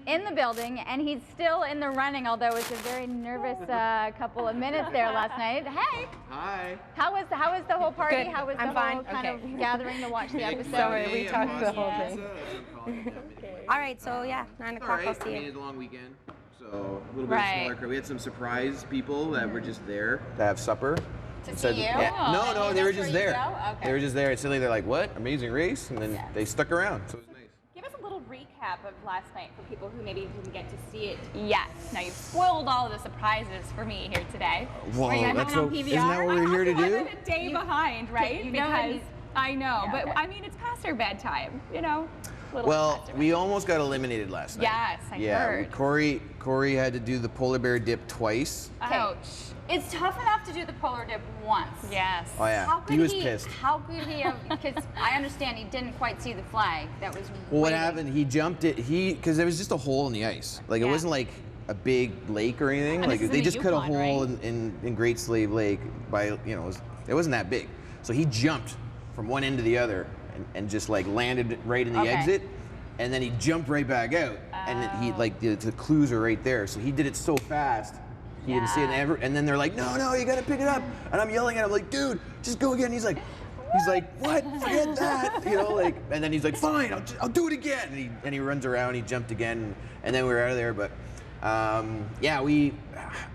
in the building, and he's still in the running, although it was a very nervous couple of minutes there last night. Hey. Hi. How was the whole party? Good. How was the I'm whole fine. kind of gathering to watch the episode? Sorry, we talked the whole thing. Okay. All right, so yeah, 9 o'clock, I'll see I mean, you. it's a long weekend, so a little bit of smaller crowd. We had some surprise people that were just there to have supper. To see you? Yeah, no, they were just there. Okay. They were just there. Instantly, they're like, "What? Amazing race!" And then they stuck around. So it was nice. Give us a little recap of last night for people who maybe didn't get to see it yet. Now you've spoiled all of the surprises for me here today. Whoa, that's so, isn't that what we're here to do? I'm a day behind, right? You know I know, Yeah, but okay. I mean, it's past our bedtime, you know? Well, we almost got eliminated last night. Yes, I heard. Corey had to do the polar bear dip twice. Ouch. It's tough enough to do the polar dip once. Yes. Oh yeah, How could he was pissed. How could he have? Because I understand he didn't quite see the flag. That was. Well, what waiting. happened? He jumped it. Because there was just a hole in the ice. Like it wasn't like a big lake or anything. And Like this is they in the just cut a Yukon, hole right? in Great Slave Lake by it wasn't that big. So he jumped from one end to the other and just like landed right in the exit, and then he jumped right back out. And he like the clues are right there. So he did it so fast. He didn't see it ever, and then they're like, no, you gotta pick it up. And I'm yelling at him like, dude, just go again. He's like, what? Forget that, like. And then he's like, fine, I'll do it again. And he runs around, he jumped again, and then we were out of there. But yeah,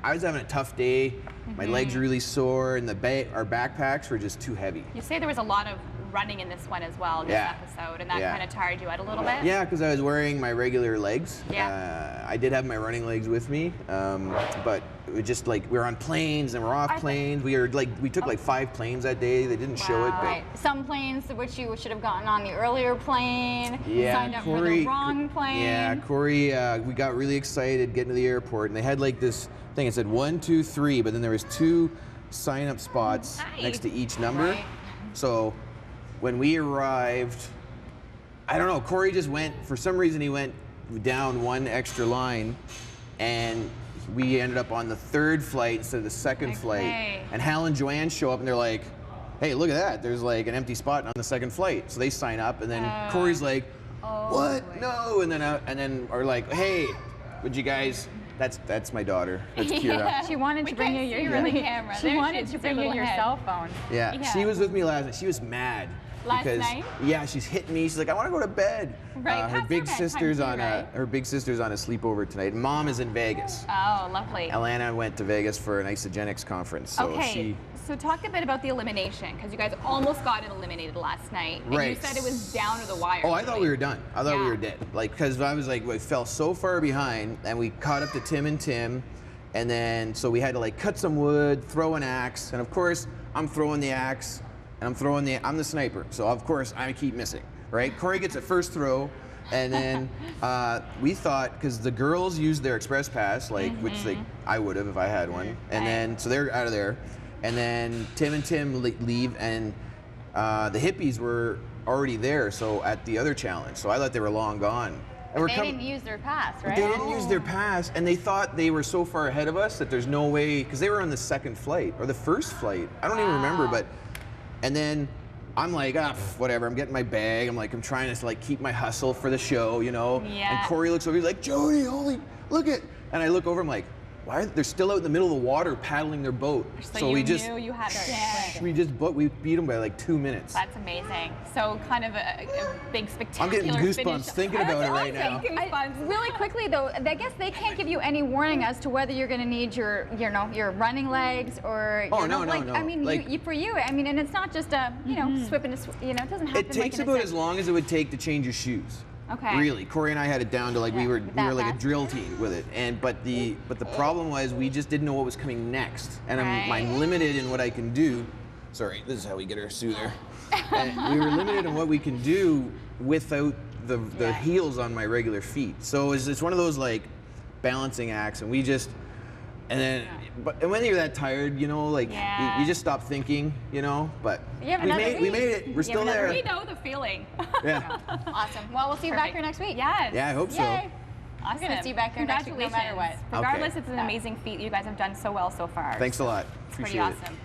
I was having a tough day. My legs were really sore, and our backpacks were just too heavy. You say there was a lot of running in this one as well, in this episode, and that kind of tired you out a little bit? Yeah, because I was wearing my regular legs. Yeah. I did have my running legs with me, but it was just like we were on planes and we're off planes. We took like 5 planes that day. They didn't show it, but Right. Some planes which you should have gotten on the earlier plane. yeah, Signed up for the wrong plane. Yeah, Corey, we got really excited getting to the airport, and they had like this thing. It said 1, 2, 3, but then there was 2 sign-up spots next to each number. Right. So when we arrived, I don't know, Corey just went, for some reason he went down 1 extra line, and we ended up on the 3rd flight instead of the 2nd flight. And Hal and Joanne show up and they're like, hey, look at that, there's like an empty spot on the 2nd flight. So they sign up, and then Corey's like, what? No, and then are like, hey, would you guys, that's my daughter, that's Kira. She wanted to bring you your camera. She wanted to bring you your cell phone. Yeah, she was with me last night. She was mad. Last because, night? Yeah, she's hit me. She's like, I want to go to bed. Right, Her past big our bedtime sister's too, on right? her big sister's on a sleepover tonight. Mom is in Vegas. Oh, lovely. Alana went to Vegas for an isogenics conference. So Okay, so talk a bit about the elimination, because you guys almost got eliminated last night. And you said it was down to the wire. Oh, I thought we were done. I thought we were dead. Like, because I was like, we fell so far behind, and we caught up to Tim, and then so we had to like cut some wood, throw an axe, and of course I'm throwing the axe, and I'm the sniper, so of course I keep missing, right? Corey gets a first throw, and then we thought, because the girls used their express pass, like which I would have if I had one, and then so they're out of there, and then Tim leave, and the hippies were already there, so at the other challenge, so I thought they were long gone. And they didn't use their pass, right? They didn't use their pass, and they thought they were so far ahead of us that there's no way, because they were on the 2nd flight or the 1st flight. I don't even remember, but and then I'm like, whatever. I'm getting my bag. I'm trying to like keep my hustle for the show, Yeah. And Corey looks over. He's like, Jody, look at. And I look over. I'm like, why? They're still out in the middle of the water paddling their boat. So we you just knew you had it. we beat them by like 2 minutes. That's amazing. So kind of a big spectacular I'm getting goosebumps finish. thinking about it right now. Really quickly though, I guess they can't give you any warning as to whether you're going to need your running legs or no. I mean, for you, I mean, and it's not just a swip into it doesn't happen. It takes about as long as it would take to change your shoes. Okay. Really, Corey and I had it down to like we were like a drill team with it, but the problem was we just didn't know what was coming next, and I'm limited in what I can do. Sorry, this is how we get our soother. And we were limited in what we can do without the heels on my regular feet. So it's one of those like balancing acts, and we just and when you're that tired, you just stop thinking, But we made it. We're still there. We know the feeling. Yeah. Awesome. Well, we'll see you back here next week. Yes. Yeah, I hope so. Yay. Awesome. We're going to see you back here next week no matter what. Regardless, it's an amazing feat. You guys have done so well so far. Thanks a lot. It's Appreciate pretty it. awesome.